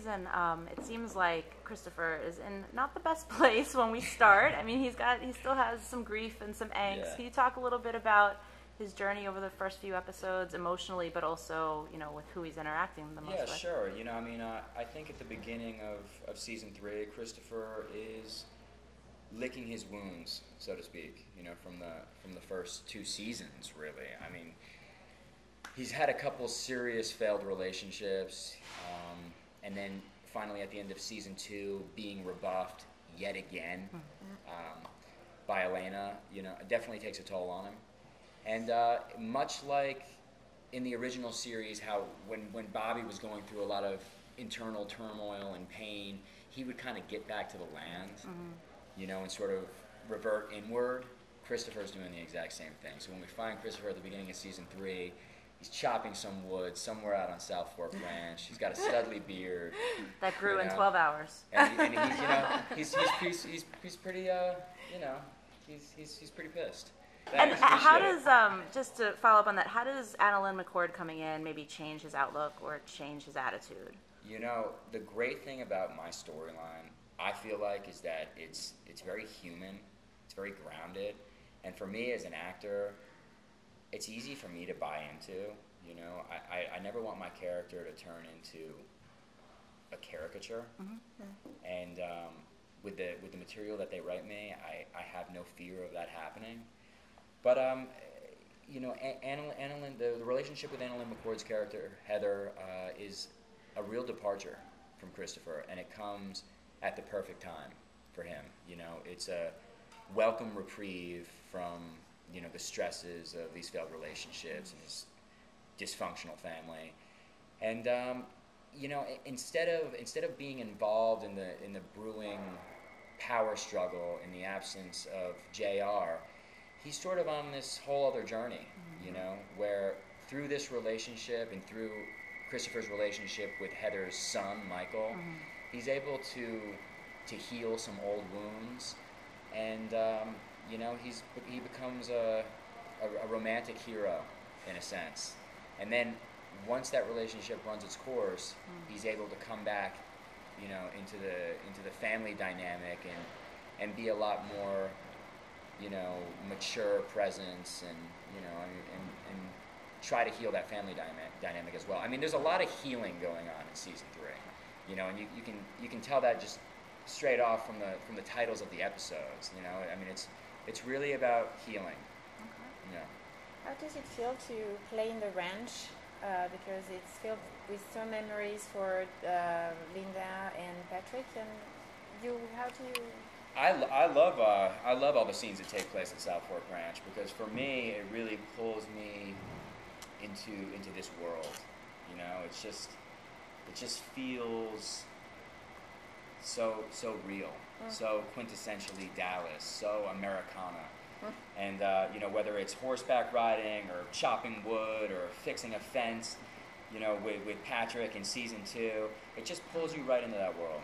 season, it seems like Christopher is in not the best place when we start. I mean, he still has some grief and some angst. Yeah. Can you talk a little bit about his journey over the first few episodes emotionally, but also, with who he's interacting the most with? Yeah, sure. I mean, I think at the beginning of season 3, Christopher is licking his wounds, so to speak, from the first 2 seasons, really. I mean, he's had a couple serious failed relationships, and then finally at the end of season 2, being rebuffed yet again by Elena, it definitely takes a toll on him. And much like in the original series, how when Bobby was going through a lot of internal turmoil and pain, he would kind of get back to the land, and sort of revert inward. Christopher's doing the exact same thing. So when we find Christopher at the beginning of season 3, he's chopping some wood somewhere out on South Fork Ranch. He's got a studly beard that grew in 12 hours. And he's pretty he's pretty pissed. And how does, just to follow up on that, how does AnnaLynne McCord coming in maybe change his outlook or change his attitude? The great thing about my storyline, I feel like, is that it's very human, it's very grounded, and for me as an actor, it's easy for me to buy into. I never want my character to turn into a caricature, and with the material that they write me, I have no fear of that happening. But AnnaLynne, the relationship with AnnaLynne McCord's character Heather is a real departure from Christopher, and it comes at the perfect time for him. It's a welcome reprieve from the stresses of these failed relationships and his dysfunctional family, and instead of being involved in the brewing power struggle in the absence of JR. He's sort of on this whole other journey, where through this relationship and through Christopher's relationship with Heather's son, Michael, he's able to heal some old wounds, and he becomes a romantic hero in a sense. And then once that relationship runs its course, he's able to come back, into the family dynamic and be a lot more mature presence, and and try to heal that family dynamic as well. I mean, there's a lot of healing going on in season 3, and you can tell that just straight off from the titles of the episodes. I mean, it's really about healing. Okay. How does it feel to play in the ranch? Because it's filled with some memories for Linda and Patrick, and how do you? I love all the scenes that take place at South Fork Ranch, because for me it really pulls me into this world. It just feels so real, so quintessentially Dallas, so Americana. And whether it's horseback riding or chopping wood or fixing a fence, with Patrick in season 2, it just pulls you right into that world.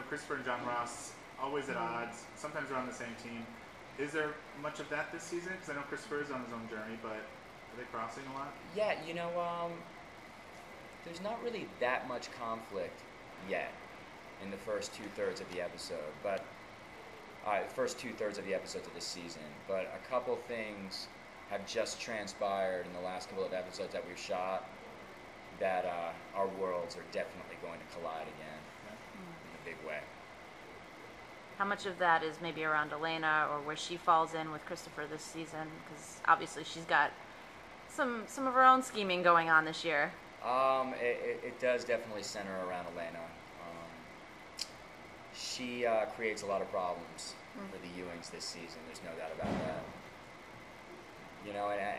Christopher and John Ross, always at odds, sometimes they're on the same team. Is there much of that this season? Because I know Christopher is on his own journey, but are they crossing a lot? Yeah, there's not really that much conflict yet in the first 2/3 of the episode, but first 2/3 of the episodes of this season. But a couple things have just transpired in the last couple of episodes that we've shot that our worlds are definitely going to collide again in a big way. How much of that is maybe around Elena, or where she falls in with Christopher this season? Because obviously she's got some of her own scheming going on this year. It does definitely center around Elena. She creates a lot of problems for the Ewings this season. There's no doubt about that.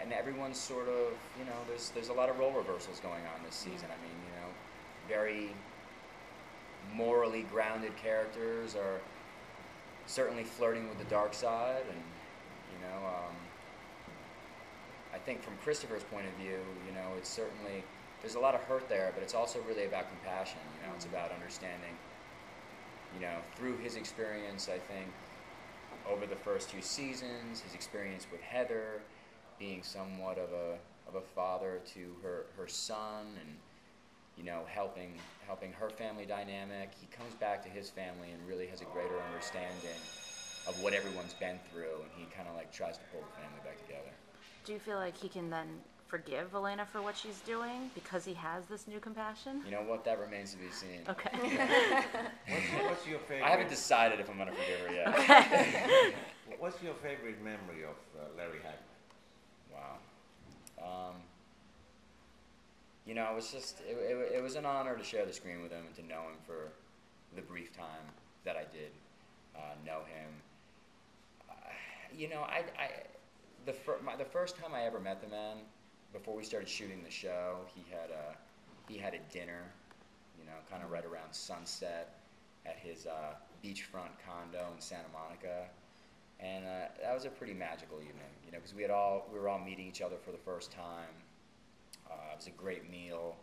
And everyone's sort of, there's a lot of role reversals going on this season. I mean, very morally grounded characters are certainly flirting with the dark side, and I think from Christopher's point of view, it's certainly, there's a lot of hurt there, but it's also really about compassion. It's about understanding. Through his experience, I think, over the first 2 seasons, his experience with Heather, being somewhat of a father to her son, and you know, helping her family dynamic. He comes back to his family and really has a greater understanding of what everyone's been through, and he kind of like tries to pull the family back together. Do you feel like he can then forgive Elena for what she's doing because he has this new compassion? You know what? That remains to be seen. Okay. What's your favorite? I haven't decided if I'm going to forgive her yet. Okay. What's your favorite memory of Larry Hagman? Wow. You know, it was just, it was an honor to share the screen with him and to know him for the brief time that I did know him. You know, the first time I ever met the man, before we started shooting the show, he had a dinner, you know, kind of right around sunset at his beachfront condo in Santa Monica, and that was a pretty magical evening, you know, because we were all meeting each other for the first time. It was a great meal.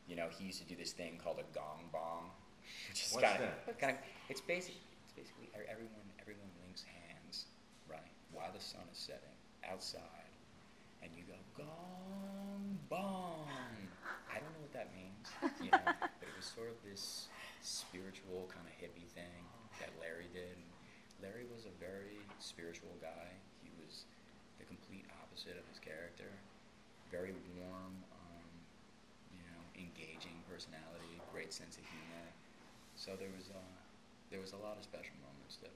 You know, he used to do this thing called a gong bong, which is kind of it's basically everyone links hands, right, while the sun is setting outside, and you go gong bong. I don't know what that means, you know, but it was sort of this spiritual kind of hippie thing that Larry did. Larry was a very spiritual guy. He was the complete opposite of his character. Very warm, you know, engaging personality, great sense of humor. So there was a lot of special moments that